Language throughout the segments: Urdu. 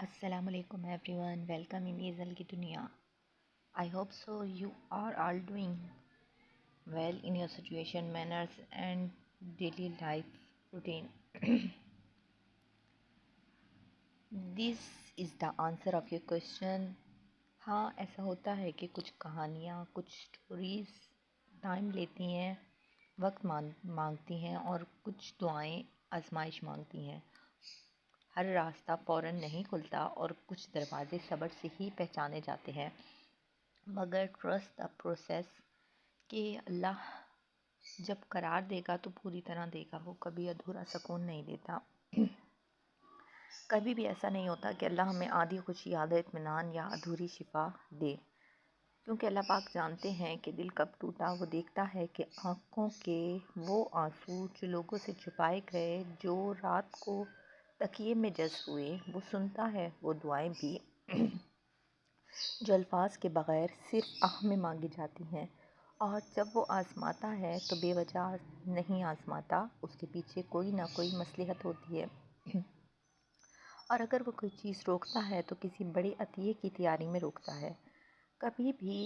السلام علیکم ایوری ون، ویلکم ان ایزل کی دنیا. I hope so you are all doing well in your situation manners and daily life routine. This is the answer of your question. ہاں، ایسا ہوتا ہے کہ کچھ کہانیاں، کچھ اسٹوریز ٹائم لیتی ہیں، وقت مانگتی ہیں، اور کچھ دعائیں آزمائش مانگتی ہیں. ہر راستہ فوراً نہیں کھلتا اور کچھ دروازے صبر سے ہی پہچانے جاتے ہیں، مگر ٹرسٹ دا پروسیس کہ اللہ جب قرار دے گا تو پوری طرح دے گا. وہ کبھی ادھورا سکون نہیں دیتا. کبھی بھی ایسا نہیں ہوتا کہ اللہ ہمیں آدھی خوشی، آدھا اطمینان یا ادھوری شفا دے، کیونکہ اللہ پاک جانتے ہیں کہ دل کب ٹوٹا. وہ دیکھتا ہے کہ آنکھوں کے وہ آنسو جو لوگوں سے چھپائے گئے، جو رات کو تکیے میں جذب ہوئے. وہ سنتا ہے وہ دعائیں بھی جو الفاظ کے بغیر صرف آہ میں مانگی جاتی ہیں. اور جب وہ آزماتا ہے تو بے وجہ نہیں آزماتا، اس کے پیچھے کوئی نہ کوئی مصلحت ہوتی ہے. اور اگر وہ کوئی چیز روکتا ہے تو کسی بڑے عطیے کی تیاری میں روکتا ہے. کبھی بھی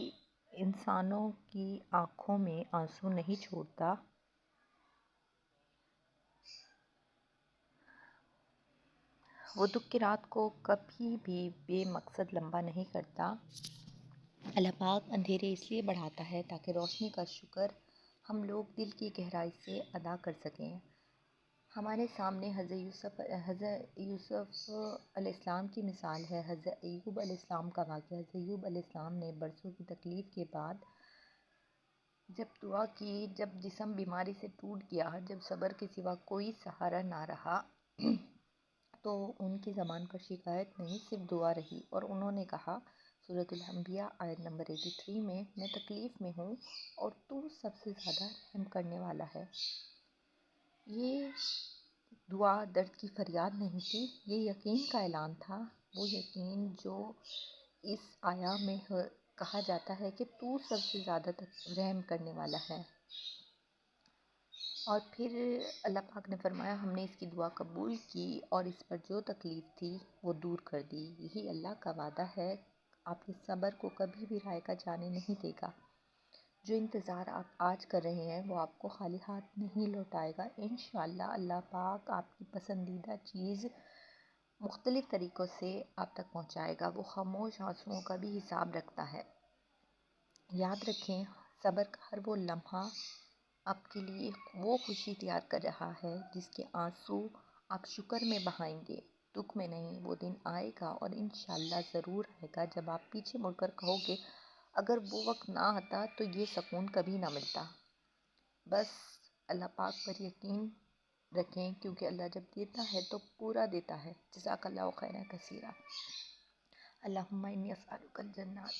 انسانوں کی آنکھوں میں آنسو نہیں چھوڑتا. وہ دکھ کی رات کو کبھی بھی بے مقصد لمبا نہیں کرتا. اللہ پاک اندھیرے اس لیے بڑھاتا ہے تاکہ روشنی کا شکر ہم لوگ دل کی گہرائی سے ادا کر سکیں. ہمارے سامنے حضرت یوسف علیہ السلام کی مثال ہے، حضرت ایوب علیہ السلام کا واقعہ. حضرت ایوب علیہ السلام نے برسوں کی تکلیف کے بعد جب دعا کی، جب جسم بیماری سے ٹوٹ گیا، جب صبر کے سوا کوئی سہارا نہ رہا، تو ان کی زبان پر شکایت نہیں، صرف دعا رہی. اور انہوں نے کہا سورۃ الانبیاء آیت نمبر 83 میں تکلیف میں ہوں اور تو سب سے زیادہ رحم کرنے والا ہے. یہ دعا درد کی فریاد نہیں تھی، یہ یقین کا اعلان تھا. وہ یقین جو اس آیا میں کہا جاتا ہے کہ تو سب سے زیادہ رحم کرنے والا ہے. اور پھر اللہ پاک نے فرمایا ہم نے اس کی دعا قبول کی اور اس پر جو تکلیف تھی وہ دور کر دی. یہی اللہ کا وعدہ ہے، آپ کے صبر کو کبھی بھی رائگاں جانے نہیں دے گا. جو انتظار آپ آج کر رہے ہیں وہ آپ کو خالی ہاتھ نہیں لوٹائے گا. انشاءاللہ اللہ پاک آپ کی پسندیدہ چیز مختلف طریقوں سے آپ تک پہنچائے گا. وہ خاموش آنسوؤں کا بھی حساب رکھتا ہے. یاد رکھیں، صبر کا ہر وہ لمحہ آپ کے لیے وہ خوشی تیار کر رہا ہے جس کے آنسو آپ شکر میں بہائیں گے، دکھ میں نہیں. وہ دن آئے گا اور انشاءاللہ ضرور آئے گا جب آپ پیچھے مڑ کر کہو گے اگر وہ وقت نہ آتا تو یہ سکون کبھی نہ ملتا. بس اللہ پاک پر یقین رکھیں، کیونکہ اللہ جب دیتا ہے تو پورا دیتا ہے. جزاک اللہ خیرا کثیرا. اللہم انی اسألک الجنات.